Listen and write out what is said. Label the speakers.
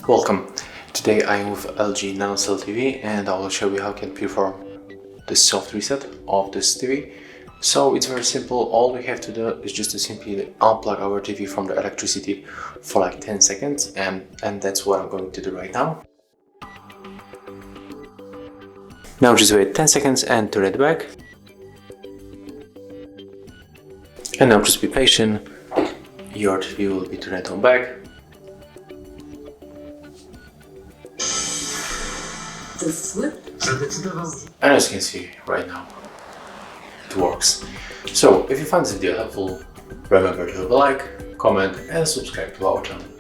Speaker 1: Welcome. Today I am with LG NanoCell TV and I will show you how you can perform the soft reset of this TV. So it's very simple. All we have to do is just to simply unplug our TV from the electricity for like 10 seconds and that's what I'm going to do right now. Now just wait 10 seconds and turn it back. And now just be patient. Your TV will be turned on back. And as you can see right now, it works. So if you find this video helpful, remember to leave a like, comment and subscribe to our channel.